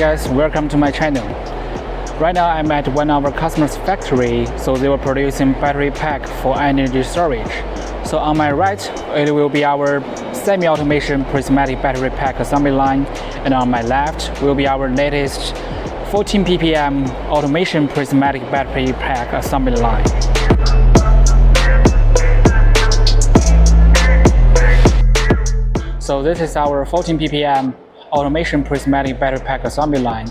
guys, welcome to my channel. Right now I'm at one of our customers' factory, so they were producing battery pack for energy storage. So on my right, it will be our semi-automation prismatic battery pack assembly line, and on my left will be our latest 14 ppm automation prismatic battery pack assembly line. So this is our 14 ppm automation prismatic battery pack assembly line.